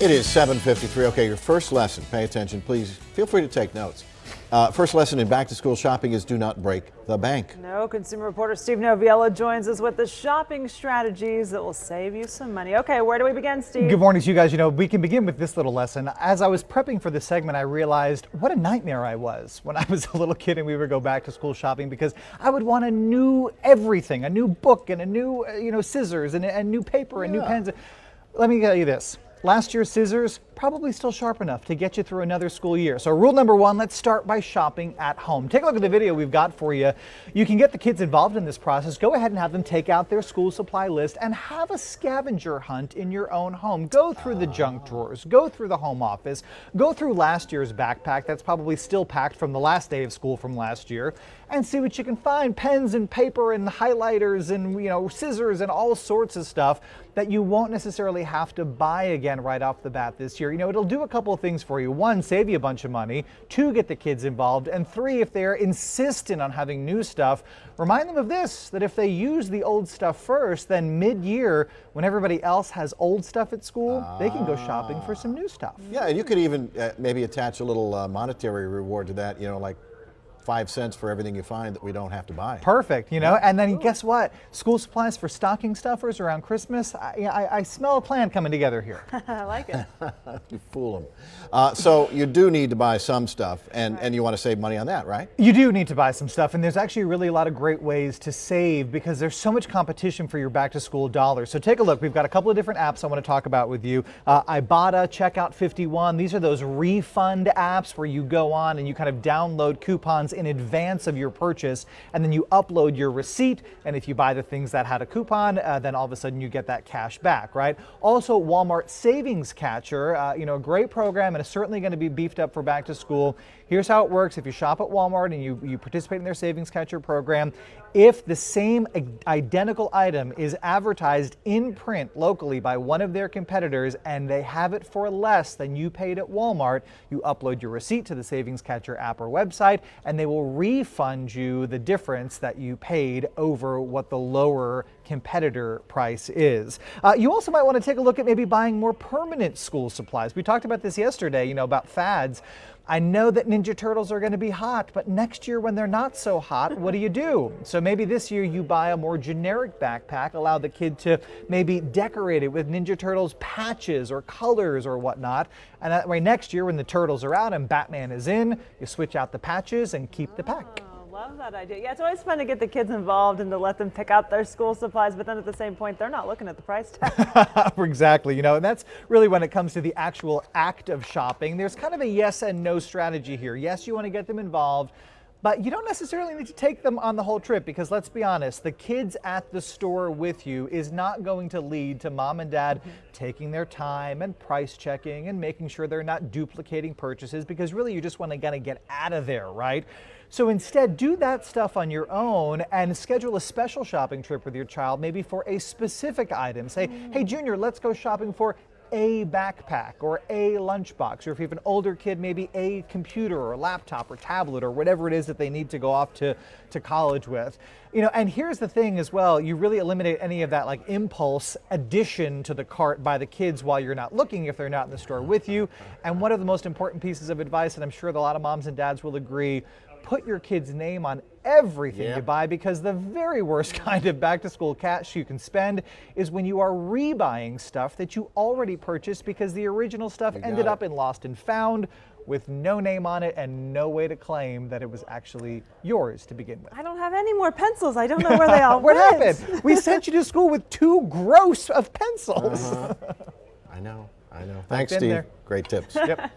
It is 7:53. Okay, your first lesson. Pay attention, please. Feel free to take notes. First lesson in back-to-school shopping is do not break the bank. No, consumer reporter Steve Noviello joins us with the shopping strategies that will save you some money. Okay, where do we begin, Steve? Good morning to you guys. You know, we can begin with this little lesson. As I was prepping for this segment, I realized what a nightmare I was when I was a little kid and we would go back to school shopping, because I would want a new everything, a new book and a new, scissors and new paper and new pens. Let me tell you this. Last year's scissors, probably still sharp enough to get you through another school year. So rule number one, let's start by shopping at home. Take a look at the video we've got for you. You can get the kids involved in this process. Go ahead and have them take out their school supply list and have a scavenger hunt in your own home. Go through the junk drawers, go through the home office, go through last year's backpack that's probably still packed from the last day of school from last year, and see what you can find. Pens and paper and highlighters and scissors and all sorts of stuff that you won't necessarily have to buy again right off the bat this year. It'll do a couple of things for you. One, save you a bunch of money. Two, get the kids involved. And three, if they're insistent on having new stuff, remind them of this, that if they use the old stuff first, then mid-year, when everybody else has old stuff at school, they can go shopping for some new stuff. Yeah, and you could even maybe attach a little monetary reward to that, like 5 cents for everything you find that we don't have to buy. Perfect, and then guess what? School supplies for stocking stuffers around Christmas. I smell a plan coming together here. I like it. You fool them. So you do need to buy some stuff, and you want to save money on that, right? You do need to buy some stuff, and there's actually really a lot of great ways to save because there's so much competition for your back-to-school dollars. So take a look. We've got a couple of different apps I want to talk about with you. Ibotta, Checkout 51. These are those refund apps where you go on and you kind of download coupons in advance of your purchase, and then you upload your receipt, and if you buy the things that had a coupon, then all of a sudden you get that cash back, right? Also, Walmart Savings Catcher, a great program, and it's certainly going to be beefed up for back to school. Here's how it works. If you shop at Walmart and you participate in their Savings Catcher program, if the same identical item is advertised in print locally by one of their competitors and they have it for less than you paid at Walmart, you upload your receipt to the Savings Catcher app or website, and they will refund you the difference that you paid over what the lower competitor price is. You also might want to take a look at maybe buying more permanent school supplies. We talked about this yesterday, about fads. I know that Ninja Turtles are going to be hot, but next year when they're not so hot, what do? So maybe this year you buy a more generic backpack, allow the kid to maybe decorate it with Ninja Turtles patches or colors or whatnot. And that way next year when the Turtles are out and Batman is in, you switch out the patches and keep the pack. Love that idea. Yeah, it's always fun to get the kids involved and to let them pick out their school supplies, but then at the same point, they're not looking at the price tag. Exactly, and that's really when it comes to the actual act of shopping. There's kind of a yes and no strategy here. Yes, you want to get them involved, but you don't necessarily need to take them on the whole trip, because let's be honest, the kids at the store with you is not going to lead to mom and dad taking their time and price checking and making sure they're not duplicating purchases, because really you just want to kind of get out of there, right? So instead, do that stuff on your own and schedule a special shopping trip with your child, maybe for a specific item. Say, hey, Junior, let's go shopping for a backpack or a lunchbox, or if you have an older kid, maybe a computer or laptop or tablet or whatever it is that they need to go off to college with. And here's the thing as well, you really eliminate any of that like impulse addition to the cart by the kids while you're not looking, if they're not in the store with you. And one of the most important pieces of advice, and I'm sure that a lot of moms and dads will agree, put your kid's name on everything you buy, because the very worst kind of back-to-school cash you can spend is when you are rebuying stuff that you already purchased because the original stuff ended up in lost and found with no name on it and no way to claim that it was actually yours to begin with. I don't have any more pencils. I don't know where they all What went. happened? We sent you to school with 2 gross of pencils. I know. Thanks, Steve. Great tips. Yep.